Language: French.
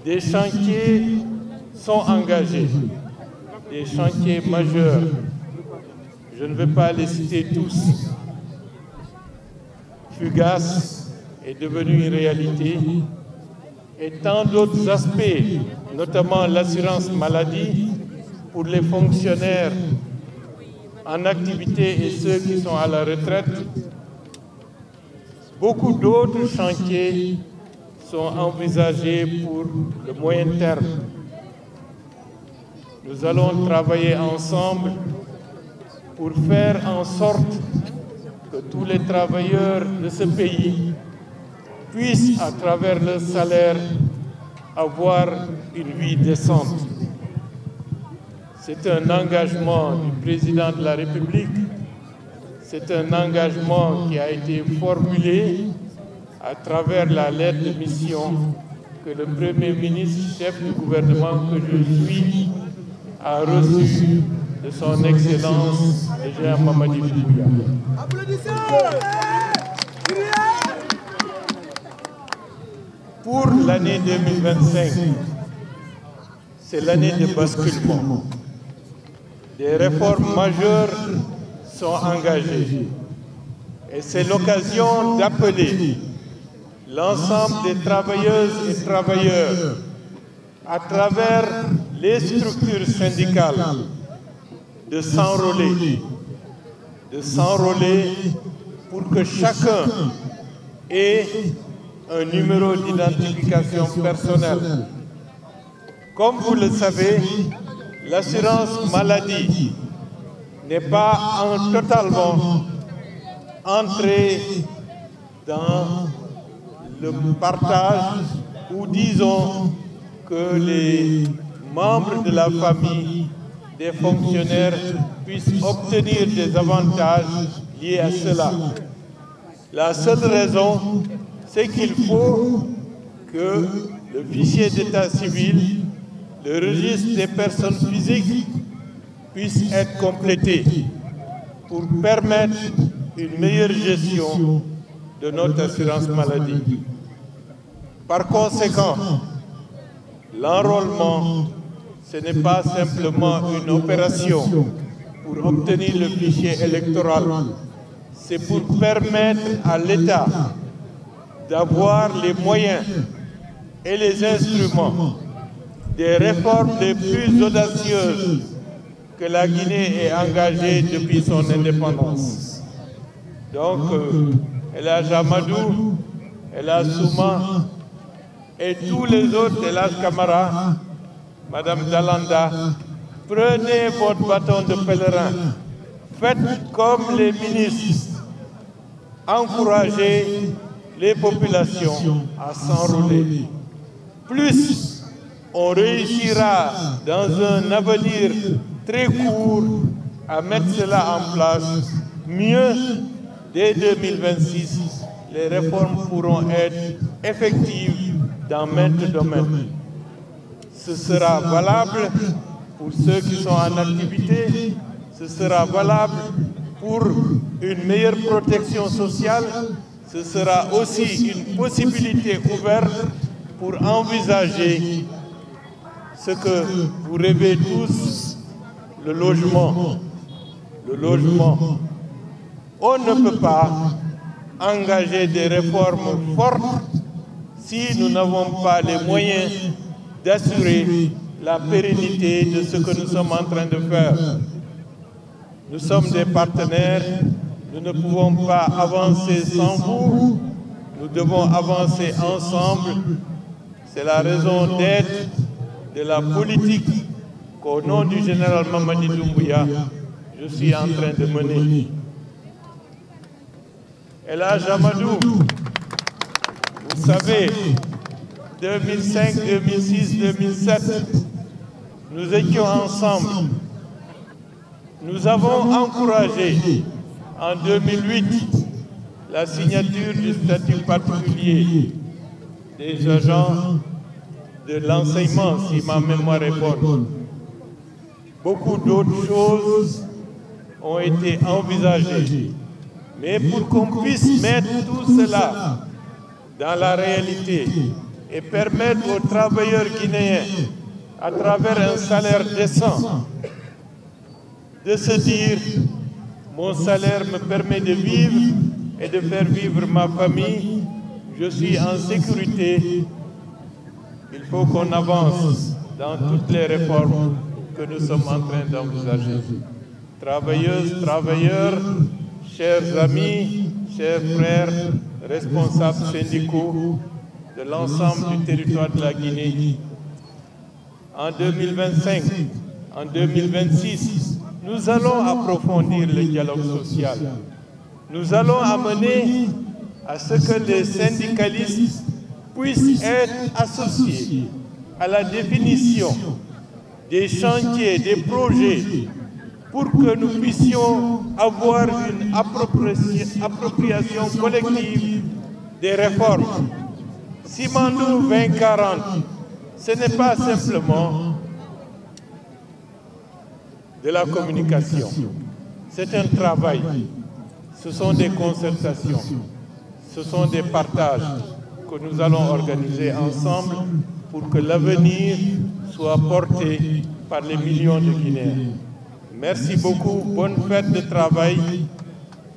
Des chantiers sont engagés, des chantiers majeurs. Je ne vais pas les citer tous. Fugace est devenu une réalité et tant d'autres aspects, notamment l'assurance maladie pour les fonctionnaires en activité et ceux qui sont à la retraite. Beaucoup d'autres chantiers sont envisagés pour le moyen terme. Nous allons travailler ensemble pour faire en sorte que tous les travailleurs de ce pays puissent, à travers leur salaire, avoir une vie décente. C'est un engagement du président de la République, c'est un engagement qui a été formulé à travers la lettre de mission que le Premier ministre, chef du gouvernement que je suis, a reçu de son Excellence le général Mamadi Doumbouya. Pour l'année 2025, c'est l'année de basculement. Des réformes majeures sont engagées et c'est l'occasion d'appeler l'ensemble des travailleuses et travailleurs à travers les structures syndicales de s'enrôler pour que chacun ait un numéro d'identification personnelle. Comme vous le savez, l'assurance maladie n'est pas totalement entrée dans le partage ou disons que les membres de la famille des fonctionnaires puissent obtenir des avantages liés à cela. La seule raison, c'est qu'il faut que le fichier d'état civil, le registre des personnes physiques puisse être complété pour permettre une meilleure gestion de notre assurance maladie. Par conséquent, l'enrôlement, ce n'est pas simplement une opération pour obtenir le fichier électoral, c'est pour permettre à l'État d'avoir les moyens et les instruments des réformes les plus audacieuses que la Guinée ait engagées depuis son indépendance. Donc, El Hadj Amadou, El Hadj Souma et tous les autres, El Hadj Camara, Madame Dalanda, prenez votre bâton de pèlerin, faites comme les ministres, encouragez les populations à s'enrôler. Plus on réussira dans un avenir très court à mettre cela en place, mieux, dès 2026, les réformes pourront être effectives dans maintes domaines. Ce sera valable pour ceux qui sont en activité, ce sera valable pour une meilleure protection sociale, ce sera aussi une possibilité ouverte pour envisager ce que vous rêvez tous, le logement. Le logement. On ne peut pas engager des réformes fortes si nous n'avons pas les moyens d'assurer la pérennité de ce que nous sommes en train de faire. Nous sommes des partenaires, nous ne pouvons pas avancer sans vous, nous devons avancer ensemble. C'est la raison d'être de la politique qu'au nom du général Mamadi Doumbouya, je suis en train de mener. El Hadj Amadou, vous savez, 2005, 2006, 2007, nous étions ensemble. Nous avons encouragé en 2008 la signature du statut particulier des agents de l'enseignement, si ma mémoire est bonne. Beaucoup d'autres choses ont été envisagées. Mais pour qu'on puisse mettre tout cela dans la réalité, et permettre aux travailleurs guinéens, à travers un salaire décent, de se dire « mon salaire me permet de vivre et de faire vivre ma famille, je suis en sécurité ». Il faut qu'on avance dans toutes les réformes que nous sommes en train d'envisager. Travailleuses, travailleurs, chers amis, chers frères, responsables syndicaux de l'ensemble du territoire de la Guinée, en 2025, en 2026, nous allons approfondir le dialogue social. Nous allons amener à ce que les syndicalistes puissent être associés à la définition des chantiers, des projets, pour que nous puissions avoir une appropriation collective des réformes. Simandou 2040, ce n'est pas simplement de la communication, c'est un travail, ce sont des concertations, ce sont des partages que nous allons organiser ensemble pour que l'avenir soit porté par les millions de Guinéens. Merci beaucoup, bonne fête de travail